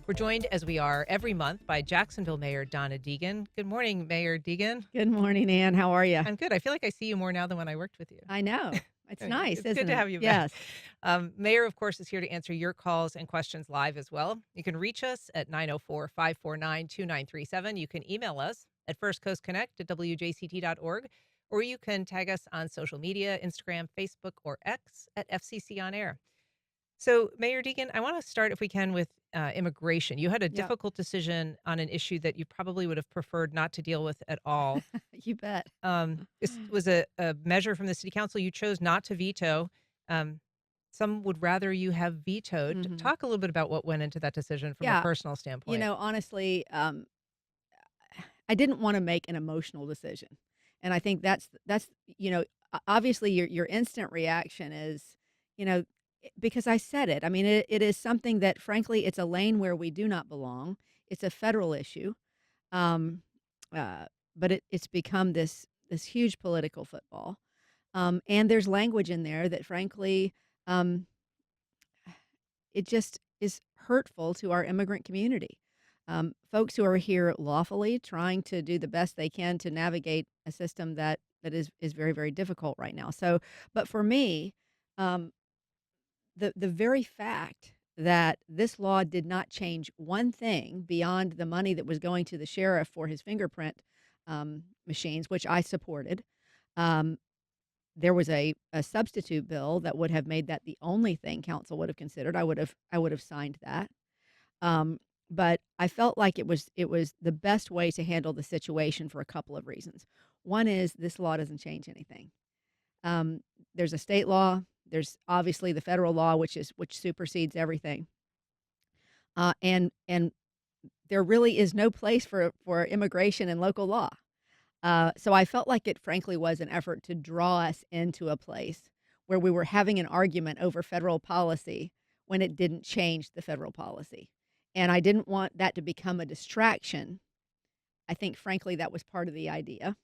We're joined, as we are every month, by Jacksonville Mayor Donna Deegan. Good morning, Mayor Deegan. Good morning, Ann. How are you? I'm good. I feel like I see you more now than when I worked with you. I know. It's nice, It's good isn't to it? have you back. Yes. Mayor, of course, is here to answer your calls and questions live as well. You can reach us at 904-549-2937. You can email us at firstcoastconnect@wjct.org, or you can tag us on social media, Instagram, Facebook, or X at FCC On Air. So, Mayor Deegan, I want to start, if we can, with immigration. You had a Yep. difficult decision on an issue that you probably would have preferred not to deal with at all. You bet. This was a measure from the city council you chose not to veto. Um, some would rather you have vetoed. Mhm. Talk a little bit about what went into that decision from a Yeah. personal standpoint. Honestly, I didn't wanna make an emotional decision. And I think that's obviously your instant reaction is, you know, because I said it. I mean, it is something that frankly, it's a lane where we do not belong. It's a federal issue. Um, uh, but it's become this huge political football. And there's language in there that frankly, um, it just is hurtful to our immigrant community. Folks who are here lawfully, trying to do the best they can to navigate a system that is very, very difficult right now. So, but for me, um, the very fact that this law did not change one thing beyond the money that was going to the sheriff for his fingerprint machines, which I supported. Um, there was a substitute bill that would have made that the only thing council would have considered. I would have signed that. Um, but I felt like it was the best way to handle the situation for a couple of reasons. One is this law doesn't change anything. Um, there's a state law. There's obviously the federal law, which supersedes everything. And there really is no place for immigration and local law. So I felt like it frankly was an effort to draw us into a place where we were having an argument over federal policy when it didn't change the federal policy. And I didn't want that to become a distraction. I think frankly that was part of the idea.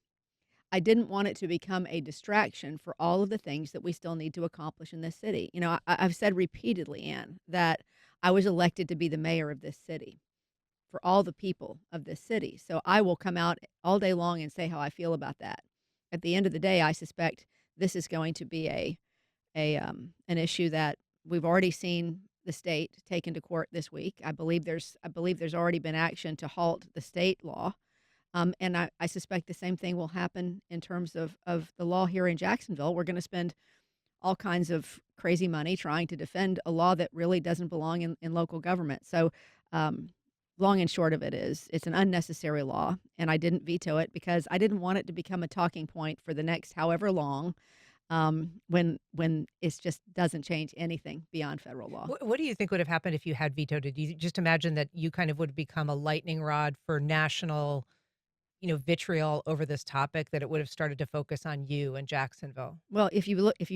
I didn't want it to become a distraction for all of the things that we still need to accomplish in this city. I've said repeatedly, Ann, that I was elected to be the mayor of this city for all the people of this city. So I will come out all day long and say how I feel about that. At the end of the day, I suspect this is going to be an issue that we've already seen the state taken to court this week. I believe there's already been action to halt the state law. And I suspect the same thing will happen in terms of the law here in Jacksonville. We're going to spend all kinds of crazy money trying to defend a law that really doesn't belong in local government. So, long and short of it is it's an unnecessary law, and I didn't veto it because I didn't want it to become a talking point for the next however long, when it just doesn't change anything beyond federal law. What do you think would have happened if you had vetoed it? Do you just imagine that you kind of would become a lightning rod for national, vitriol over this topic, that it would have started to focus on you and Jacksonville? Well, if you look at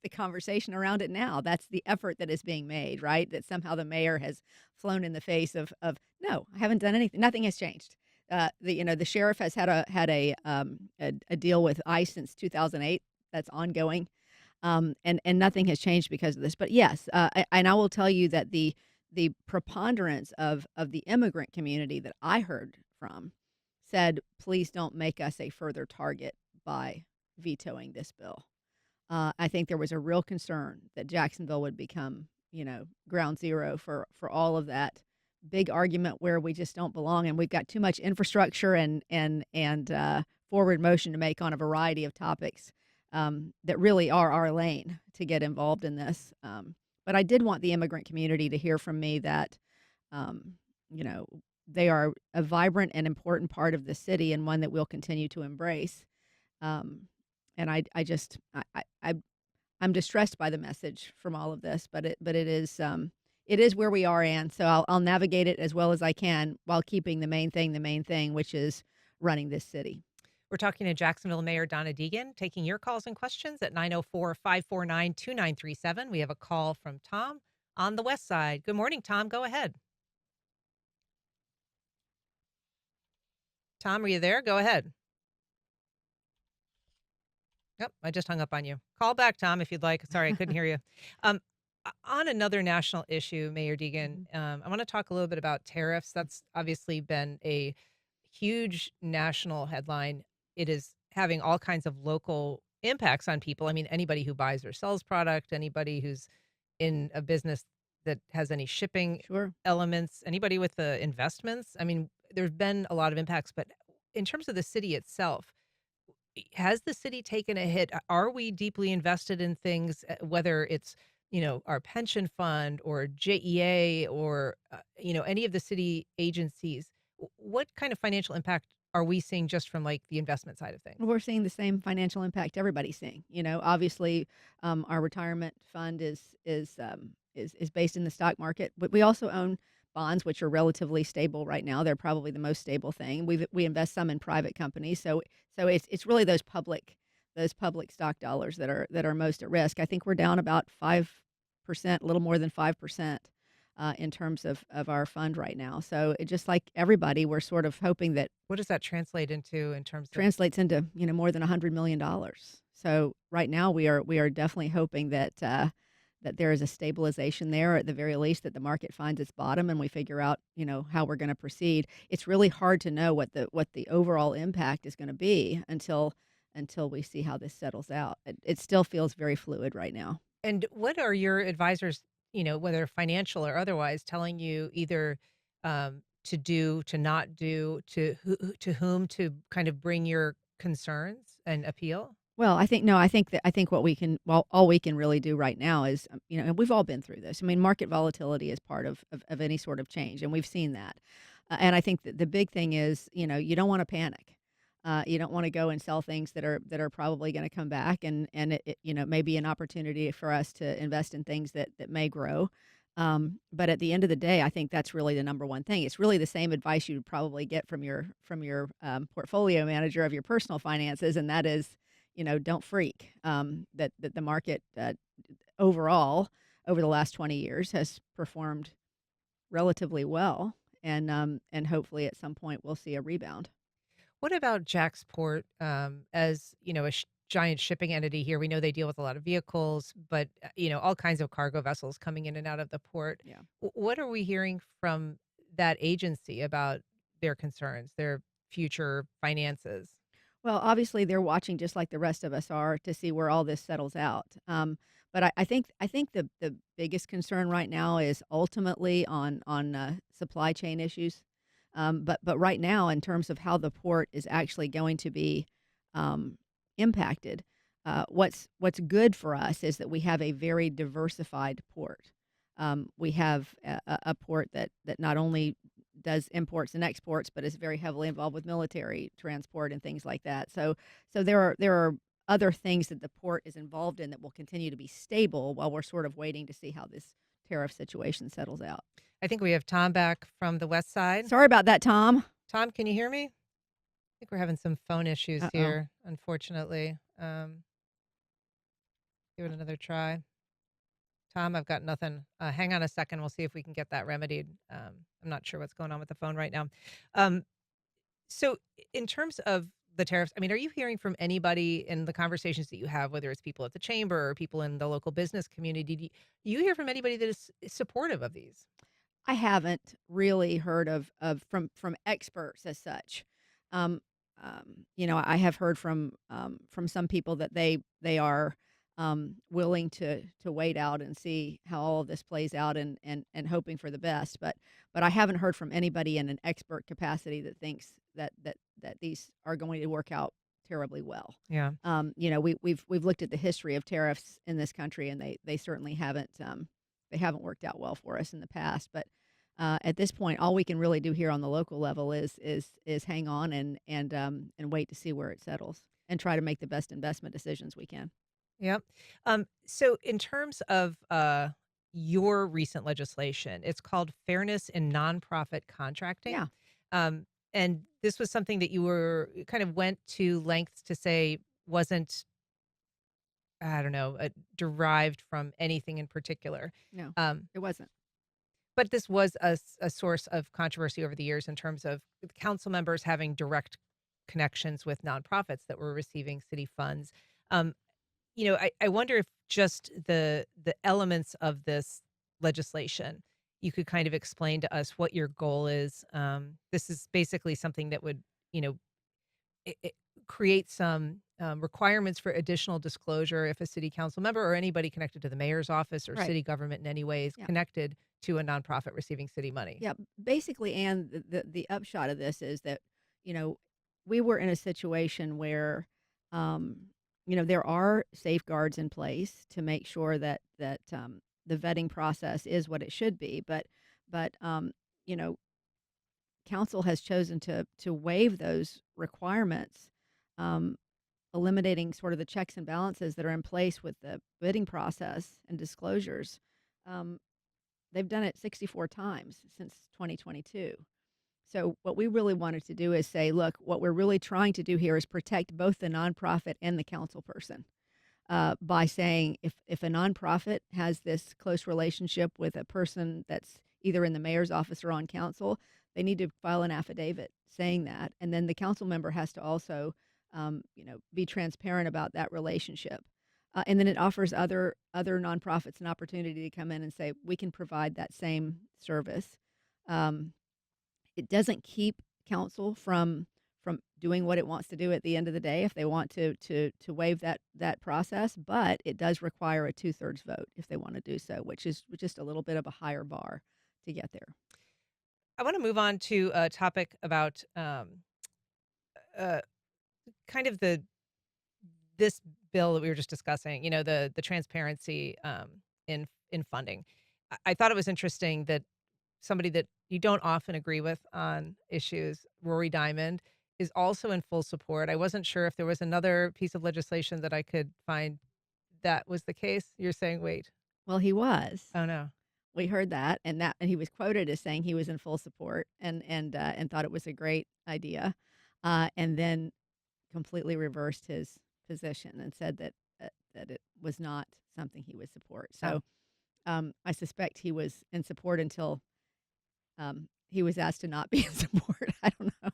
the conversation around it now, that's the effort that is being made, right? That somehow the mayor has flown in the face of no, I haven't done anything. Nothing has changed. The sheriff has had a deal with ICE since 2008 that's ongoing, and nothing has changed because of this. But yes, and I will tell you that the preponderance of the immigrant community that I heard from said, please don't make us a further target by vetoing this bill. I think there was a real concern that Jacksonville would become, ground zero for all of that big argument where we just don't belong, and we've got too much infrastructure and forward motion to make on a variety of topics that really are our lane to get involved in this. But I did want the immigrant community to hear from me that, um, you know, they are a vibrant and important part of the city and one that we'll continue to embrace. Um, and I just I'm distressed by the message from all of this, but it is where we are, Ann. So I'll navigate it as well as I can while keeping the main thing, which is running this city. We're talking to Jacksonville Mayor Donna Deegan, taking your calls and questions at 904-549-2937. We have a call from Tom on the west side. Good morning, Tom. Go ahead. Tom, are you there? Go ahead. Yep, I just hung up on you. Call back, Tom, if you'd like. Sorry, I couldn't hear you. Um, On another national issue, Mayor Deegan, Mhm. I want to talk a little bit about tariffs. That's obviously been a huge national headline. It is having all kinds of local impacts on people. I mean, anybody who buys or sells product, anybody who's in a business that has any shipping Sure. elements, anybody with the investments. I mean, there's been a lot of impacts, but in terms of the city itself, has the city taken a hit? Are we deeply invested in things, whether it's, our pension fund or JEA or, any of the city agencies? What kind of financial impact are we seeing just from like the investment side of things? We're seeing the same financial impact everybody's seeing. Obviously, our retirement fund is based in the stock market, but we also own bonds, which are relatively stable right now. They're probably the most stable thing. We invest some in private companies, so it's really those public stock dollars that are most at risk. I think we're down about 5%, a little more than 5%. In terms of our fund right now. So it just like everybody, we're sort of hoping that What does that translate into in terms of translates into, more than $100 million. So right now we are definitely hoping that there is a stabilization there, or at the very least that the market finds its bottom and we figure out, how we're going to proceed. It's really hard to know what the overall impact is going to be until we see how this settles out. It still feels very fluid right now. and what are your advisors, whether financial or otherwise, telling you either to do, to not do, to whom to kind of bring your concerns and appeal? Well, I think no, I think all we can really do right now is, and we've all been through this. I mean, market volatility is part of any sort of change, and we've seen that. And I think that the big thing is, you don't want to panic. You don't want to go and sell things that are probably going to come back, and it may be an opportunity for us to invest in things that may grow. But at the end of the day, I think that's really the number one thing. It's really the same advice you would probably get from your portfolio manager of your personal finances, and that is, don't freak. That the market overall over the last 20 years has performed relatively well, and hopefully at some point we'll see a rebound. What about Jacksport, as, a giant shipping entity here? We know they deal with a lot of vehicles, but, all kinds of cargo vessels coming in and out of the port. Yeah. What are we hearing from that agency about their concerns, their future finances? Well, obviously they're watching just like the rest of us are to see where all this settles out. But I think the biggest concern right now is ultimately on supply chain issues. But right now, in terms of how the port is actually going to be um, impacted, what's good for us is that we have a very diversified port. We have a port that not only does imports and exports, but is very heavily involved with military transport and things like that. So there are other things that the port is involved in that will continue to be stable while we're sort of waiting to see how this tariff situation settles out. I think we have Tom back from the west side. Sorry about that, Tom. Tom, can you hear me? I think we're having some phone issues Uh-oh. here, unfortunately. Give it another try. Tom, I've got nothing. Hang on a second. We'll see if we can get that remedied. I'm not sure what's going on with the phone right now. Um, so, in terms of the tariffs, I mean, are you hearing from anybody in the conversations that you have, whether it's people at the chamber or people in the local business community? Do you hear from anybody that is supportive of these? I haven't really heard of from experts as such. Um, I have heard from some people that they are willing to wait out and see how all of this plays out, and hoping for the best. But I haven't heard from anybody in an expert capacity that thinks that these are going to work out terribly well. Yeah. We've looked at the history of tariffs in this country, and they certainly haven't worked out well for us in the past. But at this point, all we can really do here on the local level is hang on and wait to see where it settles, and try to make the best investment decisions we can. Yep. So in terms of your recent legislation, it's called Fairness in Nonprofit Contracting. Yeah. And this was something that kind of went to lengths to say wasn't, I don't know, derived from anything in particular. No, Um, it wasn't. but this was a source of controversy over the years in terms of council members having direct connections with nonprofits that were receiving city funds. Um, I wonder if just the elements of this legislation, you could kind of explain to us what your goal is. This is basically something that would, you know, it create some requirements for additional disclosure if a city council member or anybody connected to the mayor's office or Right. city government in any way is Yeah. connected to a nonprofit receiving city money. Yeah. Basically, and the upshot of this is that, you know, we were in a situation where, um, there are safeguards in place to make sure that the vetting process is what it should be. But you know, council has chosen to waive those requirements, um, eliminating sort of the checks and balances that are in place with the bidding process and disclosures. Um, they've done it 64 times since 2022. So what we really wanted to do is say, look, what we're really trying to do here is protect both the nonprofit and the council person, by saying if a nonprofit has this close relationship with a person that's either in the mayor's office or on council, they need to file an affidavit saying that, and then the council member has to also, be transparent about that relationship. And then it offers other nonprofits an opportunity to come in and say we can provide that same service. Um, it doesn't keep council from doing what it wants to do at the end of the day if they want to waive that process, but it does require a 2/3 vote if they wanna do so, which is just a little bit of a higher bar to get there. I want to move on to a topic about uh, kind of the this bill that we were just discussing, the transparency, in funding. I thought it was interesting that somebody that you don't often agree with on issues, Rory Diamond, is also in full support. I wasn't sure if there was another piece of legislation that I could find that was the case. You're saying, "Wait, Well, he was. oh, no." We heard that, and he was quoted as saying he was in full support and thought it was a great idea, and then completely reversed his position and said that it was not something he would support. Oh, So, I suspect he was in support until, he was asked to not be in support. I don't know.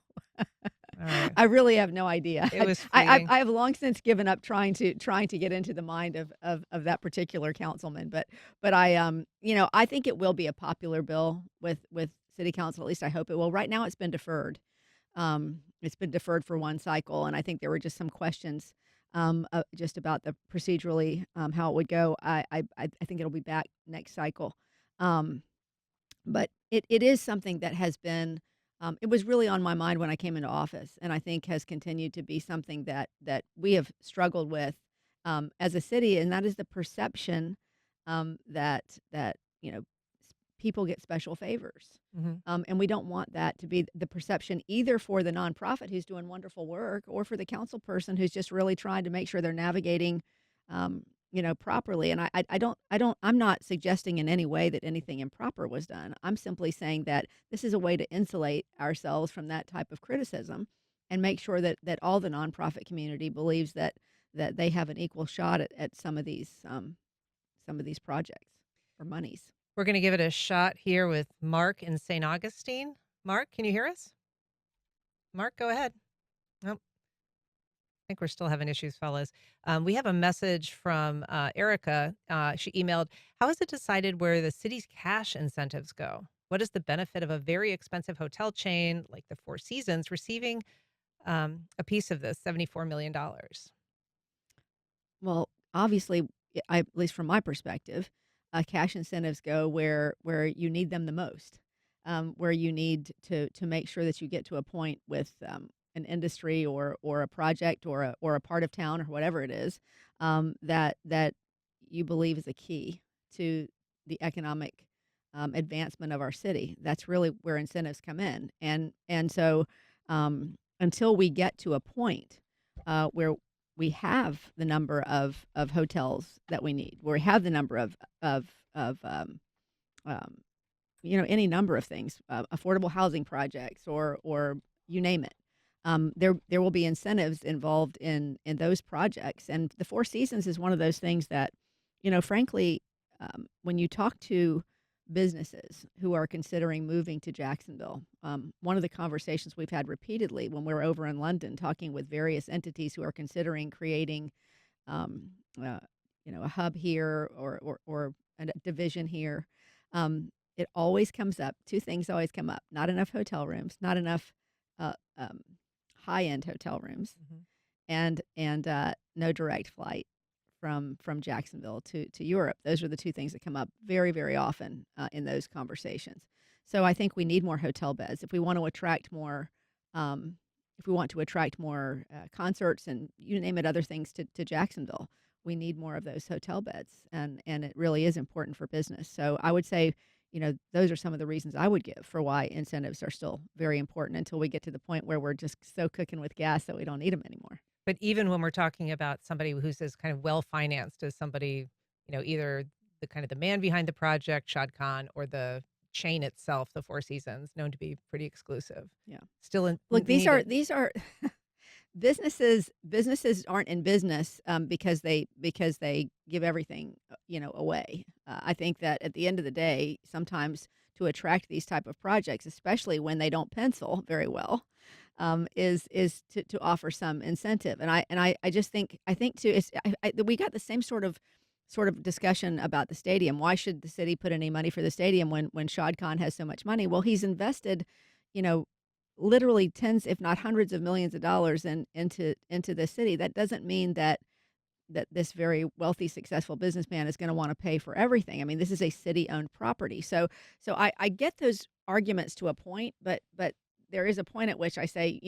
all right. I really have no idea. It was I fleeting. I have long since given up trying to get into the mind of that particular councilman, but I think it will be a popular bill with city council, at least I hope it will. Right now, it's been deferred. It's been deferred for one cycle, and I think there were just some questions, just about the procedurally, how it would go. I think it'll be back next cycle. Um but it is something that has been, it was really on my mind when I came into office, and I think has continued to be something that we have struggled with, as a city, and that is the perception, that, people get special favors. Mhm. And we don't want that to be the perception either for the nonprofit who's doing wonderful work or for the council person who's just really trying to make sure they're navigating, properly. And I'm not suggesting in any way that anything improper was done. I'm simply saying that this is a way to insulate ourselves from that type of criticism and make sure that all the nonprofit community believes that they have an equal shot at some of these projects or monies. We're gonna give it a shot here with Mark in St. Augustine. Mark, can you hear us? Mark, go ahead. Nope, I think we're still having issues, fellas. We have a message from, Erica. She emailed, "How is it decided where the city's cash incentives go? What is the benefit of a very expensive hotel chain like the Four Seasons receiving, a piece of this $74 million?" Well, obviously, at least from my perspective, cash incentives go where you need them the most, where you need to make sure that you get to a point with, an industry or a project or a part of town or whatever it is, that you believe is a key to the economic, advancement of our city. That's really where incentives come in, and so, until we get to a point, where we have the number of hotels that we need, where we have the number of um, any number of things, affordable housing projects or you name it. There will be incentives involved in those projects, and the Four Seasons is one of those things that, frankly, when you talk to businesses who are considering moving to Jacksonville, one of the conversations we've had repeatedly when we're over in London talking with various entities who are considering creating, uh, a hub here or a division here. It always comes up. Two things always come up: not enough hotel rooms, not enough uh, um, high end hotel rooms, Mhm. and no direct flight from Jacksonville to Europe. Those are the two things that come up very very often in those conversations. So I think we need more hotel beds if we want to attract more. Um, if we want to attract more concerts and you name it, other things to Jacksonville, we need more of those hotel beds, and it really is important for business. So I would say, those are some of the reasons I would give for why incentives are still very important until we get to the point where we're just so cooking with gas that we don't need them anymore. But even when we're talking about somebody who's as kind of well-financed as somebody, either the kind of the man behind the project, Shad Khan, or the chain itself, the Four Seasons, known to be pretty exclusive, Yeah. still in Look, needed. these are businesses aren't in business, because they give everything, away. I think that at the end of the day, sometimes to attract these type of projects, especially when they don't pencil very well, is to offer some incentive. And I just think I think too we got the same sort of discussion about the stadium. Why should the city put any money for the stadium when Shad Khan has so much money? Well, he's invested, you know, literally tens, if not hundreds of millions of dollars into the city. That doesn't mean that this very wealthy, successful businessman is gonna wanna pay for everything. I mean, this is a city-owned property. So I get those arguments to a point, but there is a point at which I say,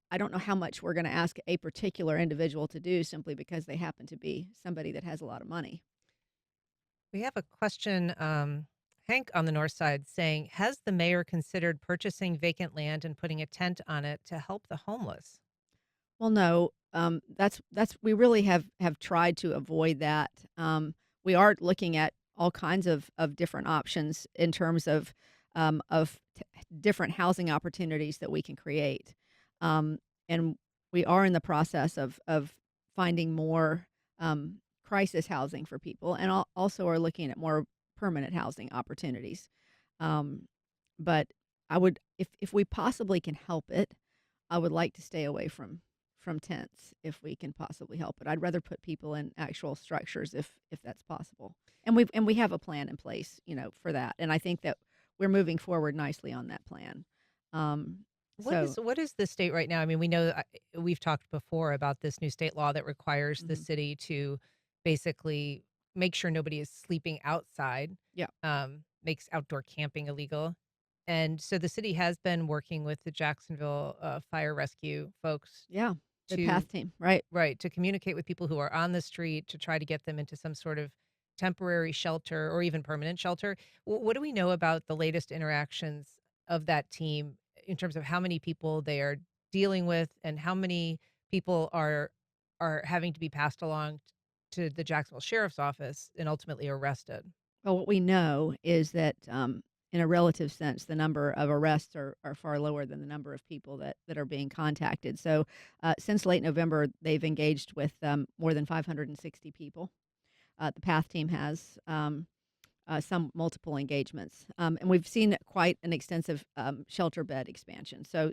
I don't know how much we're gonna ask a particular individual to do simply because they happen to be somebody that has a lot of money. We have a question, Hank on the north side saying, "Has the mayor considered purchasing vacant land and putting a tent on it to help the homeless?" Well, no, that's we really have tried to avoid that. We are looking at all kinds of different options in terms of different housing opportunities that we can create, and we are in the process of finding more crisis housing for people, and also are looking at more permanent housing opportunities. Um, but I would, if we possibly can help it, I would like to stay away from tents if we can possibly help it. I'd rather put people in actual structures if that's possible. And we have a plan in place, for that. And I think that we're moving forward nicely on that plan. Um, What is so what is the state right now? I mean, we know we've talked before about this new state law that requires the mhm. city to basically make sure nobody is sleeping outside, Yeah, makes outdoor camping illegal. And so the city has been working with the Jacksonville fire rescue folks yeah. The to path team, right? right to communicate with people who are on the street to try to get them into some sort of temporary shelter or even permanent shelter. What do we know about the latest interactions of that team in terms of how many people they are dealing with and how many people are having to be passed along to the Jacksonville Sheriff's Office and ultimately arrested? Well, what we know is that, in a relative sense, the number of arrests are far lower than the number of people that are being contacted. So, since late November, they've engaged with more than 560 people. The PATH team has some multiple engagements, and we've seen quite an extensive shelter bed expansion. So,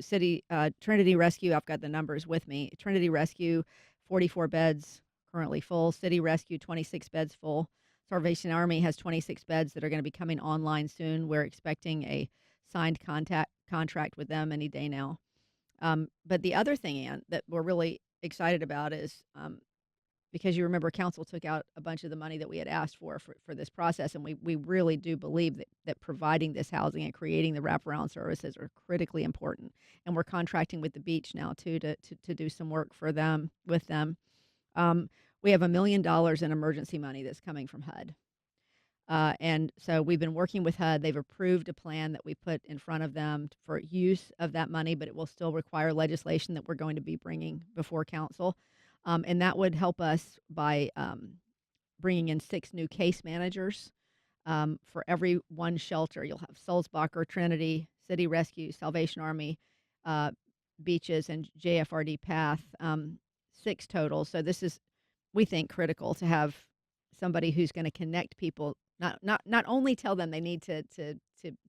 Trinity Rescue, I've got the numbers with me. Trinity Rescue, 44 beds currently full. City Rescue, 26 beds full. Salvation Army has 26 beds that are going to be coming online soon. We're expecting a signed contact contract with them any day now. But the other thing, Ann, that we're really excited about is because you remember council took out a bunch of the money that we had asked for this process, and we really do believe that providing this housing and creating the wraparound services are critically important, and we're contracting with the beach now too to do some work for them with them. We have $1 million in emergency money that's coming from HUD. And so we've been working with HUD. They've approved a plan that we put in front of them for use of that money, but it will still require legislation that we're going to be bringing before council. And that would help us by bringing in 6 new case managers for every one shelter. You'll have Sulzbacher, Trinity, City Rescue, Salvation Army, uh, Beaches, and JFRD Path, 6 total. So this is, we think, critical to have somebody who's going to connect people, not only tell them they need to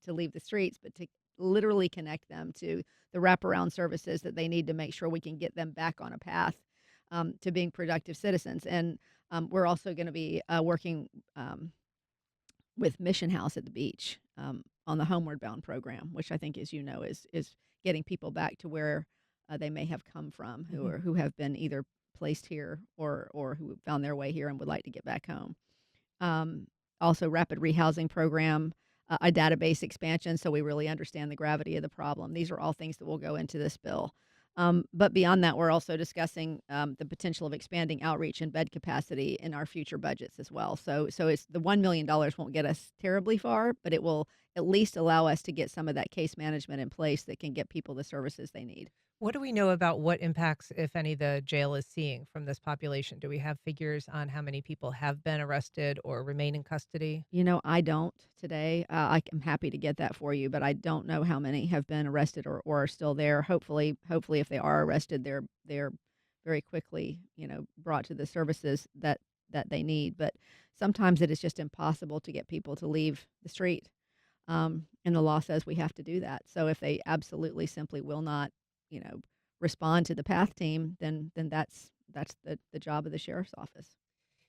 leave the streets, but to literally connect them to the wraparound services that they need to make sure we can get them back on a path to being productive citizens. And we're also going to be working with Mission House at the beach on the Homeward Bound program, which I think, as you know, is getting people back to where they may have come from, Mhm. who have been either placed here or who found their way here and would like to get back home. Um, Also, rapid rehousing program, a database expansion, so we really understand the gravity of the problem. These are all things that will go into this bill. But beyond that, we're also discussing the potential of expanding outreach and bed capacity in our future budgets as well. So it's the $1 million won't get us terribly far, but it will at least allow us to get some of that case management in place that can get people the services they need. What do we know about what impacts, if any, the jail is seeing from this population? Do we have figures on how many people have been arrested or remain in custody? I don't today. I'm happy to get that for you, but I don't know how many have been arrested or are still there. Hopefully, if they are arrested, they're very quickly, brought to the services that they need. But sometimes it is just impossible to get people to leave the street, and the law says we have to do that. So if they absolutely simply will not, you know, respond to the path team, then that's the job of the sheriff's office.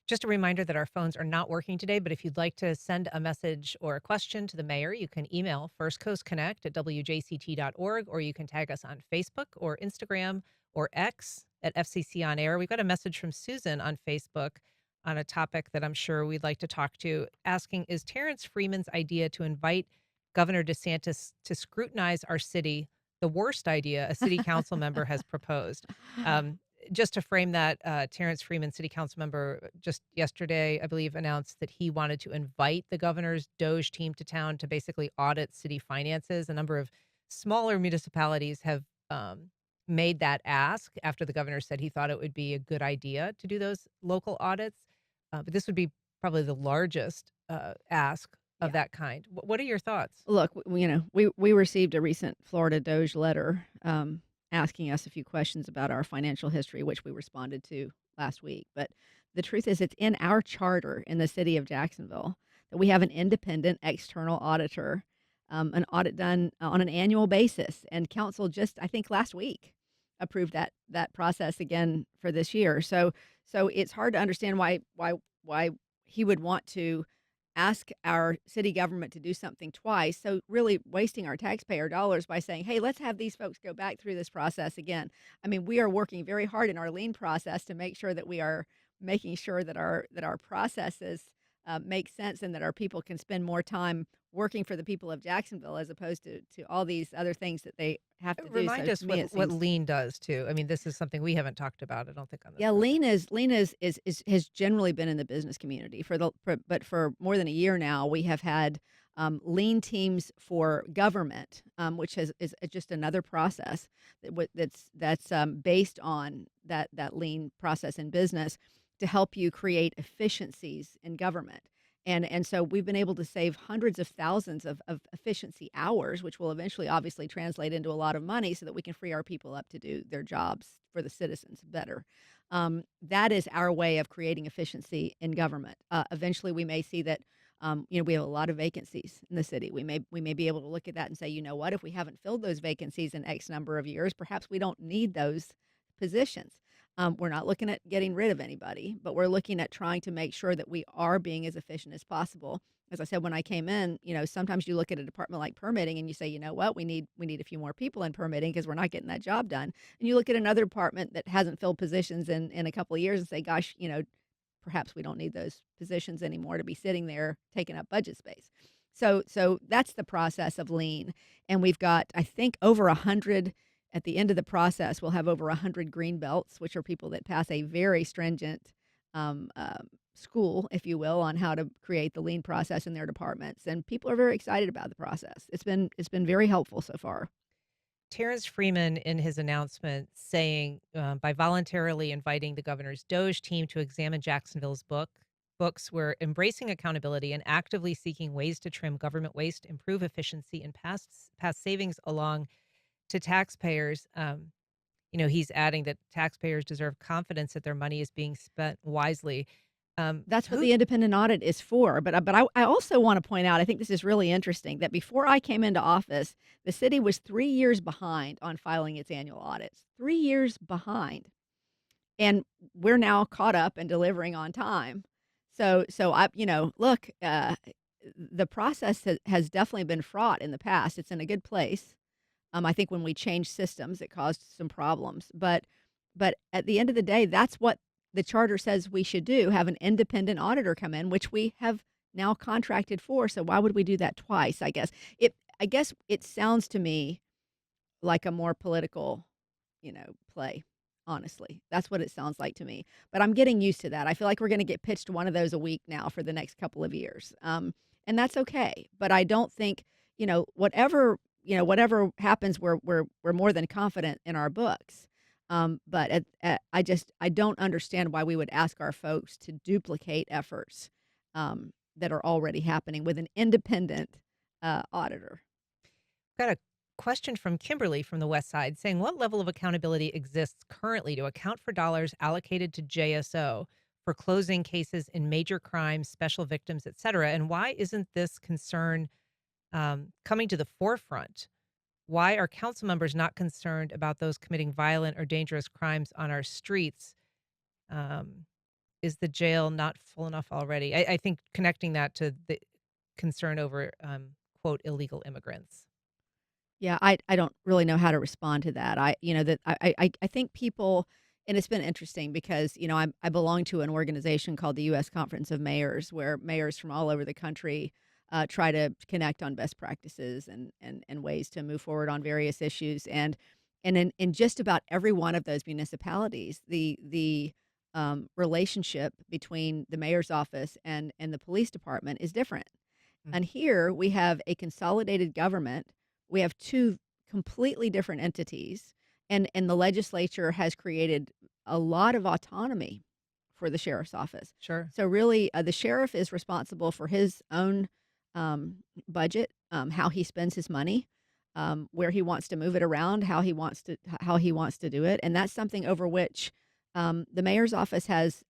Just a reminder that our phones are not working today, but if you'd like to send a message or a question to the mayor, you can email firstcoastconnect@wjct.org, or you can tag us on Facebook or Instagram or X at FCC On Air. We've got a message from Susan on Facebook on a topic that I'm sure we'd like to talk to, asking, is Terrence Freeman's idea to invite Governor DeSantis to scrutinize our city the worst idea a city council member has proposed? Um, just to frame that, Terrence Freeman, city council member, just yesterday, I believe, announced that he wanted to invite the governor's Doge team to town to basically audit city finances. A number of smaller municipalities have made that ask after the governor said he thought it would be a good idea to do those local audits. But this would be probably the largest ask of Yeah. that kind. What are your thoughts? Look, we received a recent Florida Doge letter, asking us a few questions about our financial history, which we responded to last week. But the truth is, it's in our charter in the city of Jacksonville that we have an independent external auditor, an audit done on an annual basis. And council just, I think, last week approved that process again for this year. So it's hard to understand why he would want to ask our city government to do something twice. So really wasting our taxpayer dollars by saying, "Hey, let's have these folks go back through this process again." I mean, we are working very hard in our lean process to make sure that we are making sure that our processes make sense and that our people can spend more time working for the people of Jacksonville as opposed to all these other things that they have to do. Remind So us to me, it what seems lean does too. I mean, this is something we haven't talked about, I don't think, on this yeah, program. lean is has generally been in the business community but for more than a year now, we have had lean teams for government, which is just another process that's based on that lean process in business to help you create efficiencies in government. And so we've been able to save hundreds of thousands of efficiency hours, which will eventually obviously translate into a lot of money so that we can free our people up to do their jobs for the citizens better. That is our way of creating efficiency in government. Eventually, we may see that we have a lot of vacancies in the city. We may be able to look at that and say, you know what, if we haven't filled those vacancies in X number of years, perhaps we don't need those positions. We're not looking at getting rid of anybody, but we're looking at trying to make sure that we are being as efficient as possible. As I said when I came in, sometimes you look at a department like permitting and you say, you know what, we need a few more people in permitting because we're not getting that job done. And you look at another department that hasn't filled positions in a couple of years and say, gosh, perhaps we don't need those positions anymore to be sitting there taking up budget space. So that's the process of lean. And we've got, I think, over 100 at the end of the process. We'll have over 100 green belts, which are people that pass a very stringent school, if you will, on how to create the lean process in their departments. And people are very excited about the process. It's been very helpful so far. Terrence Freeman, in his announcement, saying by voluntarily inviting the governor's Doge team to examine Jacksonville's books, we're embracing accountability and actively seeking ways to trim government waste, improve efficiency, and pass savings along to taxpayers. He's adding that taxpayers deserve confidence that their money is being spent wisely. That's what Who the independent audit is for, but I also wanna point out, I think this is really interesting, that before I came into office, the city was 3 years behind on filing its annual audits. 3 years behind. and we're now caught up and delivering on time. So I look, the process has definitely been fraught in the past. It's in a good place. I think when we changed systems, it caused some problems, but at the end of the day, that's what the charter says we should do, have an independent auditor come in, which we have now contracted for, so why would we do that twice, I guess? I guess it sounds to me like a more political, play, honestly. That's what it sounds like to me, but I'm getting used to that. I feel like we're gonna get pitched one of those a week now for the next couple of years, and that's okay, but I don't think, whatever happens, we're more than confident in our books, but I don't understand why we would ask our folks to duplicate efforts, that are already happening with an independent, auditor. Got a question from Kimberly from the West Side saying, what level of accountability exists currently to account for dollars allocated to JSO for closing cases in major crimes, special victims, et cetera? And why isn't this concern coming to the forefront? Why are council members not concerned about those committing violent or dangerous crimes on our streets? Um, is the jail not full enough already? I think connecting that to the concern over, quote, illegal immigrants. Yeah, I don't really know how to respond to that. I think people, and it's been interesting because, I belong to an organization called the U.S. Conference of Mayors, where mayors from all over the country, try to connect on best practices and ways to move forward on various issues. And in just about every one of those municipalities, the relationship between the mayor's office and the police department is different. Mm. And here we have a consolidated government. We have 2 completely different entities, and the legislature has created a lot of autonomy for the sheriff's office. Sure. So really, the sheriff is responsible for his own, budget, how he spends his money, where he wants to move it around, how he wants to do it, and that's something over which, the mayor's office has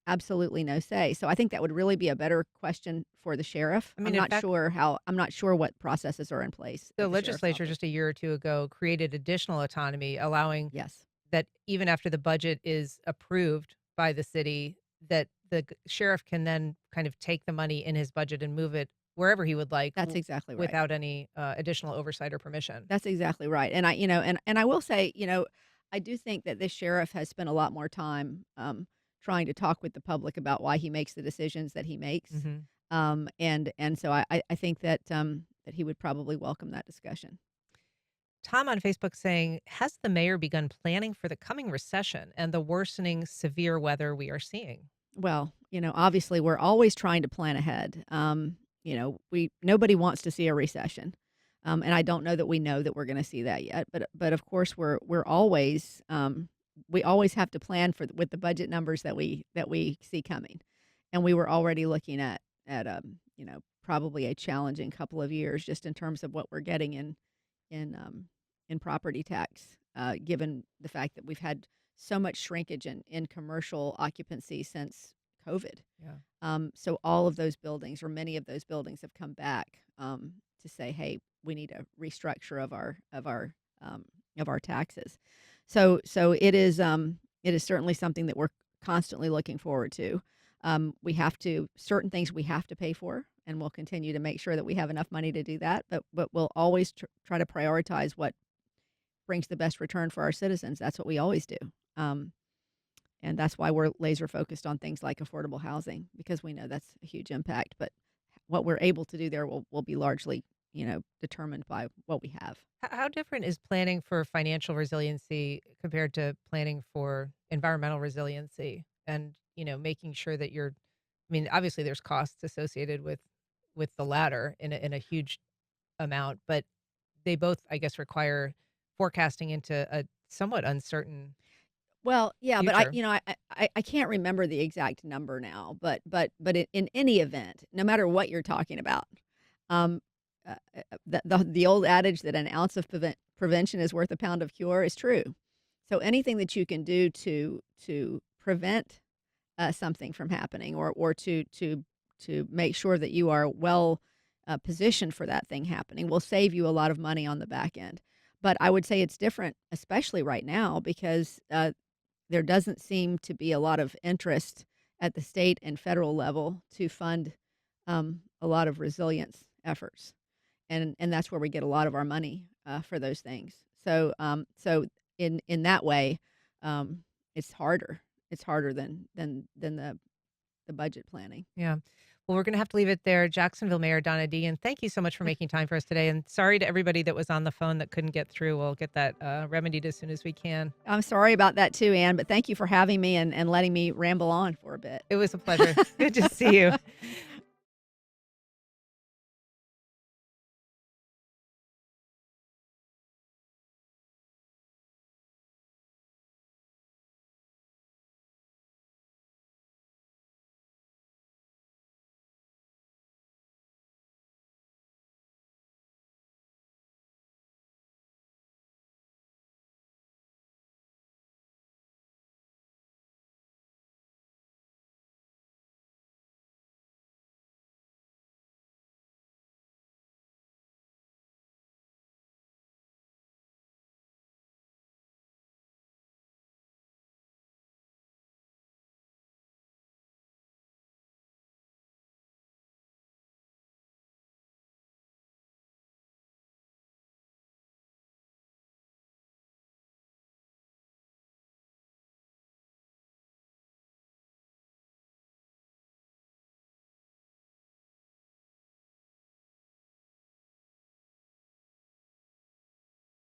absolutely no say. So I think that would really be a better question for the sheriff. I mean, in fact, I'm not sure what processes are in place the at the sheriff's legislature office. just a year or 2 ago created additional autonomy, allowing Yes. that even after the budget is approved by the city, that the sheriff can then kind of take the money in his budget and move it wherever he would like That's exactly right. without any additional oversight or permission. That's exactly right. And I will say, I do think that this sheriff has spent a lot more time, trying to talk with the public about why he makes the decisions that he makes. Hmm. And so I think that he would probably welcome that discussion. Tom on Facebook saying, has the mayor begun planning for the coming recession and the worsening severe weather we are seeing? Well, obviously we're always trying to plan ahead. We nobody wants to see a recession. And I don't know that we know that we're going to see that yet, but of course we're always we always have to plan with the budget numbers that we see coming. And we were already looking at probably a challenging couple of years just in terms of what we're getting in property tax, given the fact that we've had so much shrinkage in commercial occupancy since COVID. Yeah. So all of those buildings, or many of those buildings, have come back, to say, "Hey, we need a restructure of our taxes." So it is certainly something that we're constantly looking forward to. We have to certain things we have to pay for, and we'll continue to make sure that we have enough money to do that. But we'll always try to prioritize what brings the best return for our citizens. That's what we always do. Um, and that's why we're laser focused on things like affordable housing, because we know that's a huge impact. But what we're able to do there will be largely, determined by what we have. How different is planning for financial resiliency compared to planning for environmental resiliency and, making sure that you're, I mean, obviously there's costs associated with the latter in a huge amount, but they both, I guess, require forecasting into a somewhat uncertain Well, yeah, but I, future. you know, I can't remember the exact number now, but in any event, no matter what you're talking about, um, the old adage that an ounce of prevention is worth a pound of cure is true. So anything that you can do to prevent, something from happening, or to make sure that you are well, positioned for that thing happening, will save you a lot of money on the back end. But I would say it's different, especially right now, because there doesn't seem to be a lot of interest at the state and federal level to fund a lot of resilience efforts, and that's where we get a lot of our money for those things. So in that way, it's harder. It's harder than the budget planning. Yeah. Well, we're going to have to leave it there. Jacksonville Mayor Donna Deegan, thank you so much for making time for us today. And sorry to everybody that was on the phone that couldn't get through. We'll get that remedied as soon as we can. I'm sorry about that too, Anne, but thank you for having me and letting me ramble on for a bit. It was a pleasure. Good to see you.